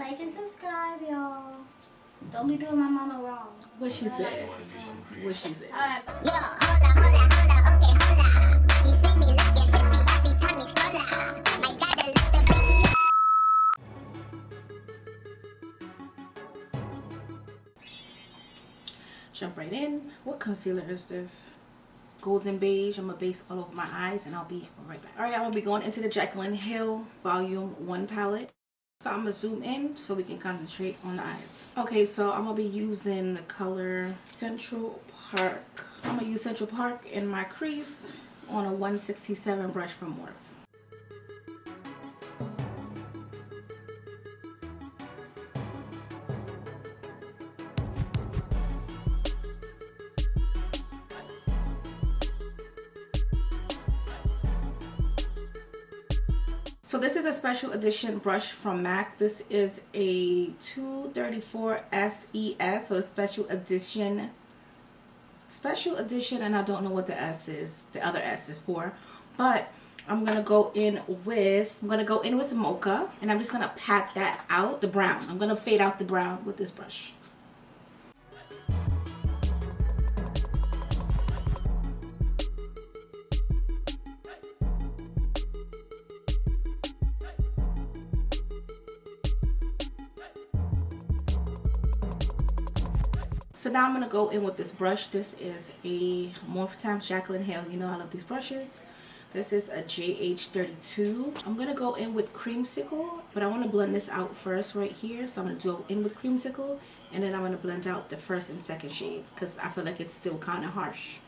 Like and subscribe, y'all. Don't be doing my mama wrong. What she said? What she said? Alright. Yo, hola, okay, hola. You see me looking pretty, happy time is hola. I gotta let the bitchy. Jump right in. What concealer is this? Golden beige. I'm gonna base all over my eyes and I'll be right back. Alright, I'm gonna be going into the Jaclyn Hill Volume 1 palette. So I'm gonna zoom in so we can concentrate on the eyes. Okay, so I'm gonna be using the color Central Park. I'm gonna use Central Park in my crease on a 167 brush from Morphe. So this is a special edition brush from MAC. This is a 234 SES, so a special edition, and I don't know what the S is, the other S is for, but I'm gonna go in with Mocha, and I'm just gonna pat that out, the brown. I'm gonna fade out the brown with this brush. So now I'm going to go in with this brush. This is a Morphe times Jaclyn Hill. You know I love these brushes. This is a JH32. I'm going to go in with Creamsicle, but I want to blend this out first right here. So I'm going to go in with Creamsicle, and then I'm going to blend out the first and second shade because I feel like it's still kind of harsh.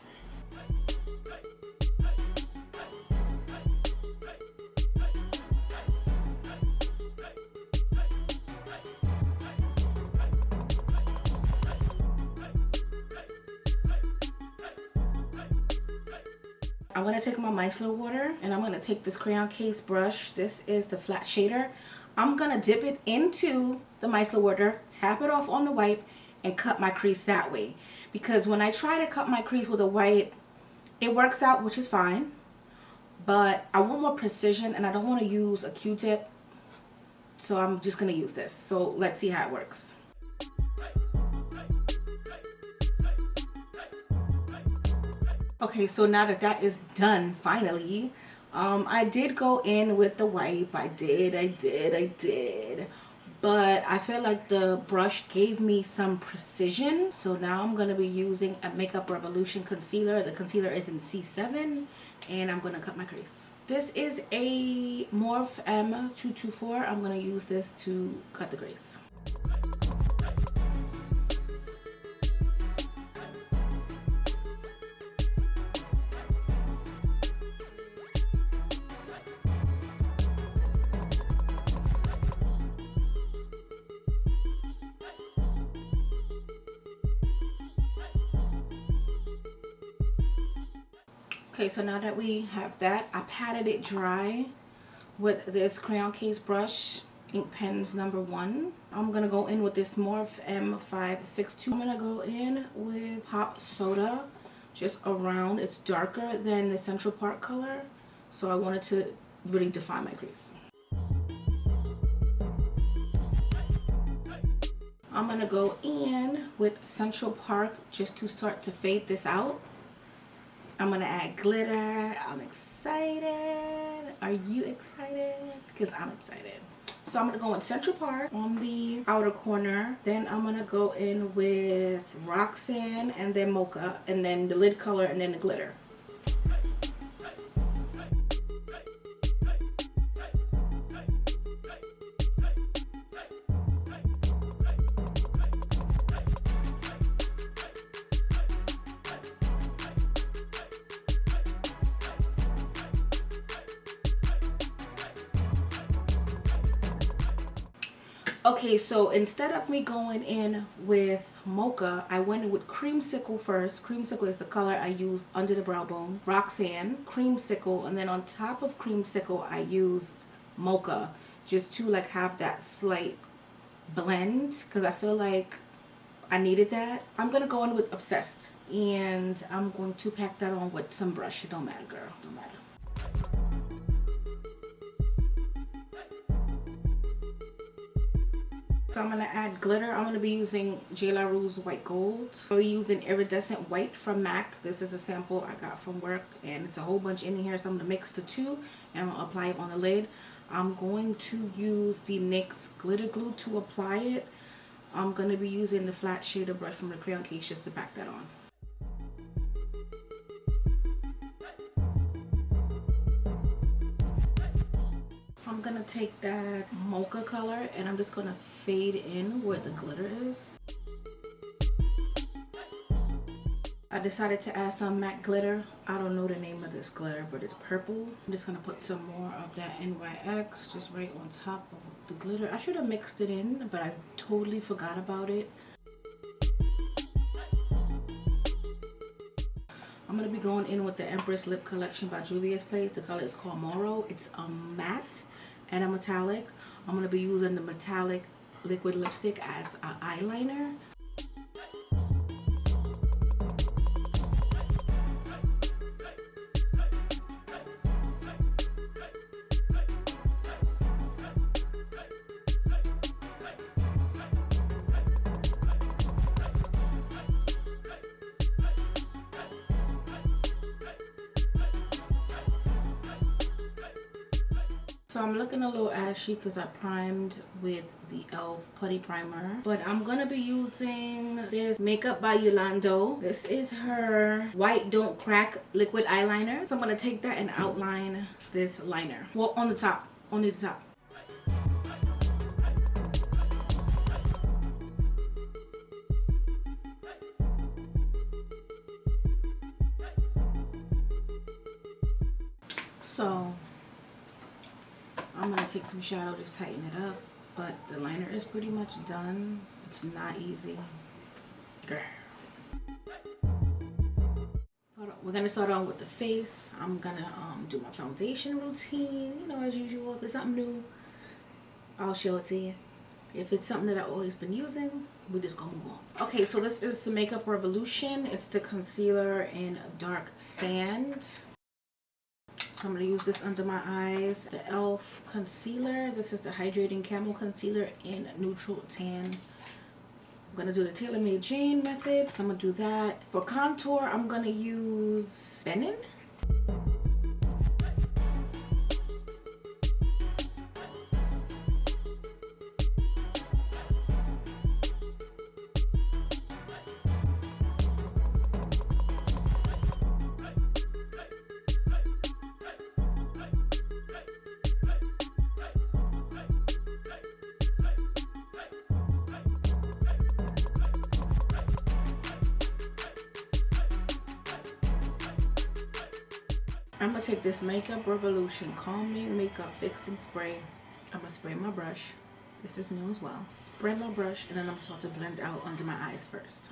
I'm going to take my micellar water and I'm going to take this crayon case brush. This is the flat shader. I'm going to dip it into the micellar water, tap it off on the wipe, and cut my crease that way. Because when I try to cut my crease with a wipe, it works out, which is fine. But I want more precision and I don't want to use a Q-tip. So I'm just going to use this. So let's see how it works. Okay, so now that that is done, finally, I did go in with the wipe. I did. But I feel like the brush gave me some precision. So now I'm going to be using a Makeup Revolution concealer. The concealer is in C7, and I'm going to cut my crease. This is a Morphe M224. I'm going to use this to cut the crease. Okay, so now that we have that, I patted it dry with this crayon case brush, ink pens number 1. I'm going to go in with this Morphe M562. I'm going to go in with Hot Soda, just around. It's darker than the Central Park color, so I wanted to really define my crease. I'm going to go in with Central Park just to start to fade this out. I'm going to add glitter. I'm excited. Are you excited? Because I'm excited. So I'm going to go in Central Park on the outer corner. Then I'm going to go in with Roxanne and then Mocha. And then the lid color and then the glitter. Okay, so instead of me going in with Mocha, I went in with Creamsicle first. Creamsicle is the color I used under the brow bone. Roxanne, Creamsicle, and then on top of Creamsicle, I used Mocha just to like have that slight blend because I feel like I needed that. I'm going to go in with Obsessed, and I'm going to pack that on with some brush. It don't matter, girl. Don't matter. So I'm gonna add glitter. I'm gonna be using GLRU's white gold. I'll be using iridescent white from MAC. This is a sample I got from work, and it's a whole bunch in here. So I'm gonna mix the two, and I'm gonna apply it on the lid. I'm going to use the NYX glitter glue to apply it. I'm gonna be using the flat shader brush from the crayon case just to back that on. I'm gonna take that mocha color and I'm just gonna fade in where the glitter is. I decided to add some matte glitter. I don't know the name of this glitter, but it's purple. I'm just gonna put some more of that NYX just right on top of the glitter. I should have mixed it in, but I totally forgot about it. I'm gonna be going in with the Empress Lip Collection by Juvia's Place. The color is called Moro. It's a matte and a metallic. I'm gonna be using the metallic liquid lipstick as an eyeliner. So I'm looking a little ashy because I primed with the e.l.f. putty primer. But I'm going to be using this Makeup by Yolanda. This is her White Don't Crack liquid eyeliner. So I'm going to take that and outline this liner. Well, on the top. Only the top. So I'm gonna take some shadow, just tighten it up, but the liner is pretty much done. It's not easy. Girl. We're gonna start on with the face. I'm gonna do my foundation routine, you know, as usual. If it's something new, I'll show it to you. If it's something that I've always been using, we're just gonna move on. Okay, so this is the Makeup Revolution. It's the concealer in Dark Sand. So I'm going to use this under my eyes. The e.l.f. concealer. This is the Hydrating Camel Concealer in Neutral Tan. I'm going to do the Tailor Made Jane method. So I'm going to do that. For contour, I'm going to use Benin. I'm going to take this Makeup Revolution Calming Makeup Fixing Spray. I'm going to spray my brush. This is new as well. Spray my brush and then I'm going to start to blend out under my eyes first.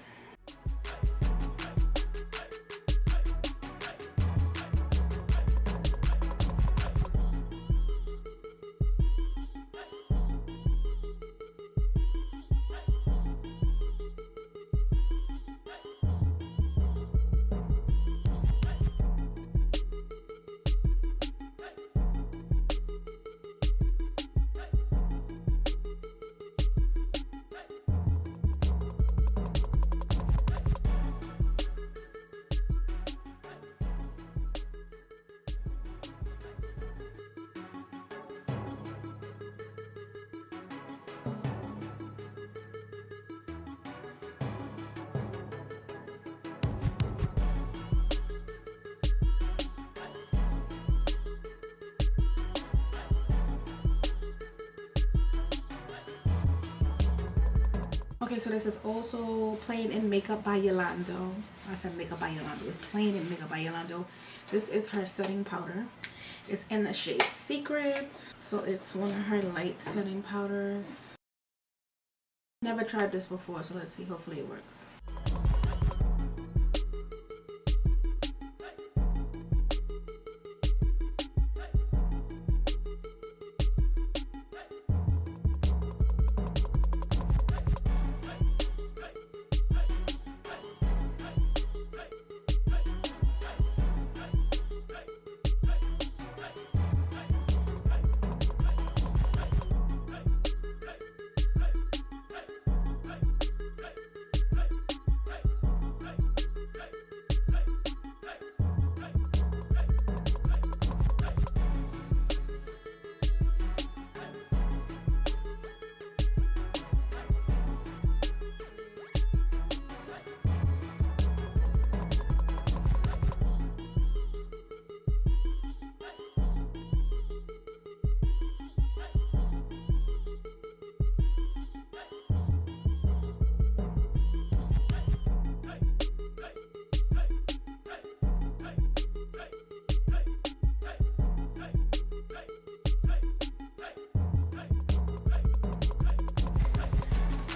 Okay, so this is also Plain in Makeup by Yolanda. I said Makeup by Yolanda. It's Plain in Makeup by Yolanda. This is her setting powder. It's in the shade Secret. So it's one of her light setting powders. Never tried this before, so let's see. Hopefully it works.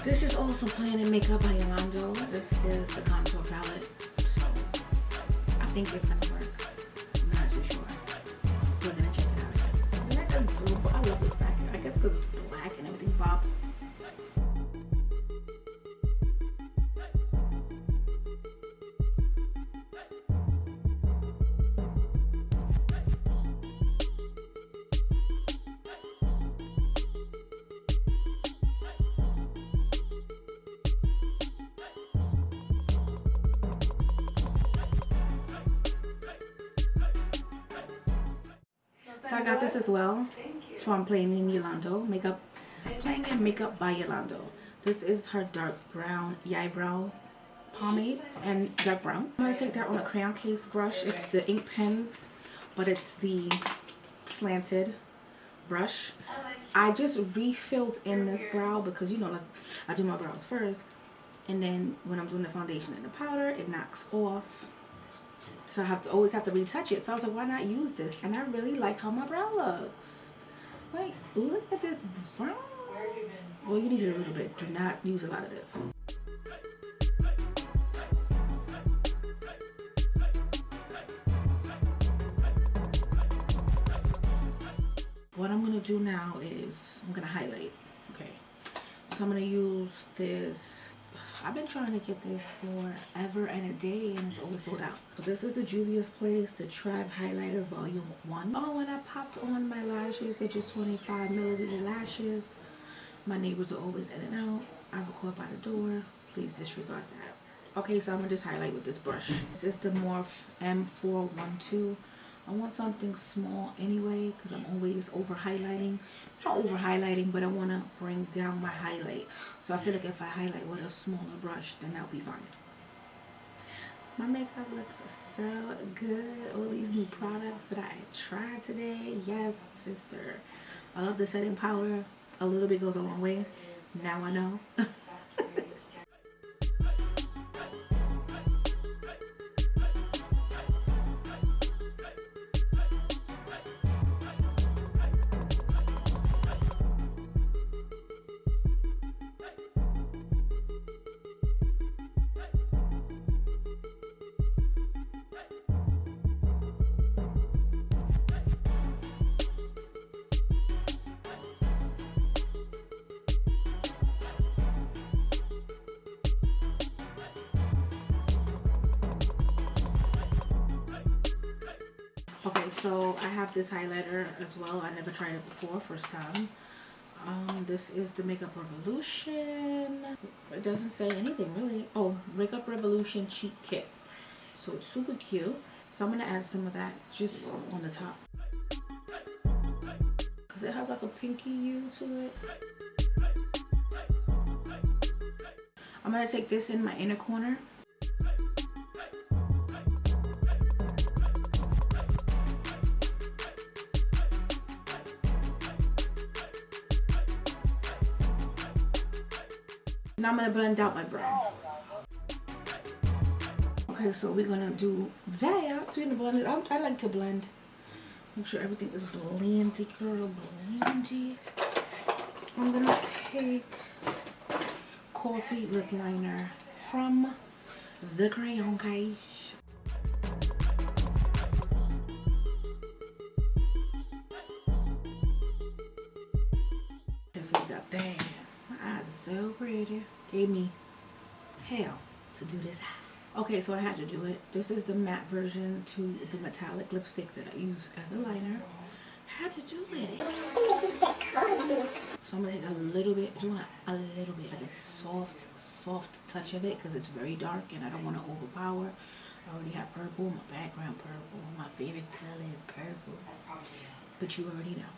This is also Planet Makeup by Yolanda. This is the contour palette. So I think it's gonna work. I'm not too sure. We're gonna check it out. Isn't that adorable? I love this packet. I guess because it's black and everything pops. So I got this as well from Plain Yolanda Makeup. Playing in Makeup by Yolanda. This is her dark brown EYEBROW pomade and dark brown. I'm gonna take that on a crayon case brush. It's the ink pens, but it's the slanted brush. I just refilled in this brow because, you know, like I do my brows first, and then when I'm doing the foundation and the powder, it knocks off. So I always have to retouch it. So I was like, why not use this? And I really like how my brow looks. Like, look at this brown. Well, you need it a little bit. Do not use a lot of this. What I'm gonna do now is I'm gonna highlight. Okay, so I'm gonna use this. I've been trying to get this forever and a day, and it's always sold out. So this is the Juvia's Place, the Tribe Highlighter Volume 1. Oh, and I popped on my lashes. They're just 25 milliliter lashes. My neighbors are always in and out. I record by the door. Please disregard that. Okay, so I'm gonna just highlight with this brush. This is the Morphe M412. I want something small anyway because I'm always over highlighting. Not over highlighting, but I want to bring down my highlight. So I feel like if I highlight with a smaller brush, then that'll be fine. My makeup looks so good. All these new products that I tried today. Yes, sister. I love the setting powder. A little bit goes a long way. Now I know. Okay, so I have this highlighter as well. I never tried it before, first time. This is the Makeup Revolution. It doesn't say anything really. Oh, Makeup Revolution Cheat Kit. So it's super cute. So I'm gonna add some of that just on the top. Cause it has like a pinky hue to it. I'm gonna take this in my inner corner. Now I'm gonna blend out my brow. Okay, so we're gonna do that. So we're gonna blend it out. I like to blend. Make sure everything is blendy, girl, blendy. I'm gonna take Coffee Lip Liner from the crayon case. Okay, so we got that. My eyes are so pretty. Gave me hell to do this. Okay, so I had to do it. This is the matte version to the metallic lipstick that I use as a liner. Had to do it. So I'm gonna take a little bit, like a soft touch of it because it's very dark and I don't want to overpower. I already have purple, my background purple, my favorite color is purple. But you already know.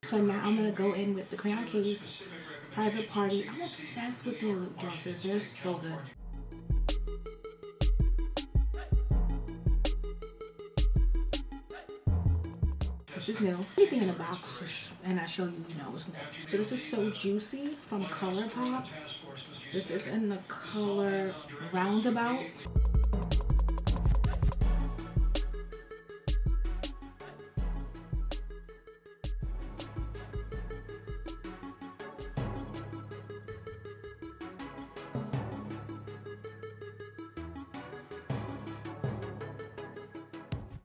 So now I'm gonna go in with the crayon case Private Party. I'm obsessed with their lip glosses. They're so good. This is new. Anything in a box, and I show you, you know, it's new. So this is So Juicy from ColourPop. This is in the color Roundabout.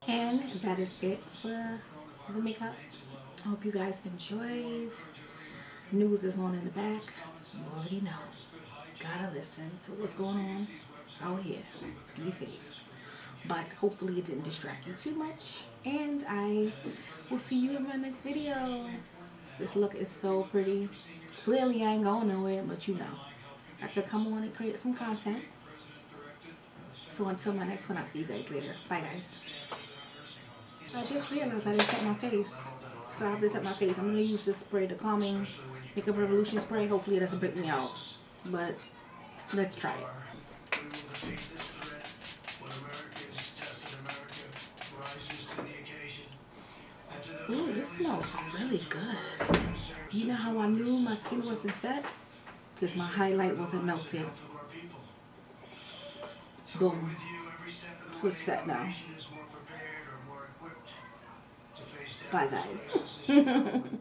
And that is it for the makeup. I hope you guys enjoyed. News is on in the back. You already know. Gotta listen to what's going on out here. Be safe. But hopefully it didn't distract you too much. And I will see you in my next video. This look is so pretty. Clearly I ain't going nowhere, but you know. I have to come on and create some content. So until my next one, I'll see you guys later. Bye guys. I just realized I didn't set my face. So I have to set my face. I'm going to use this spray, the Calming Makeup Revolution spray. Hopefully it doesn't break me out. But let's try it. Ooh, this smells really good. You know how I knew my skin wasn't set? Because my highlight wasn't melted. Boom. So it's set now. Bye guys.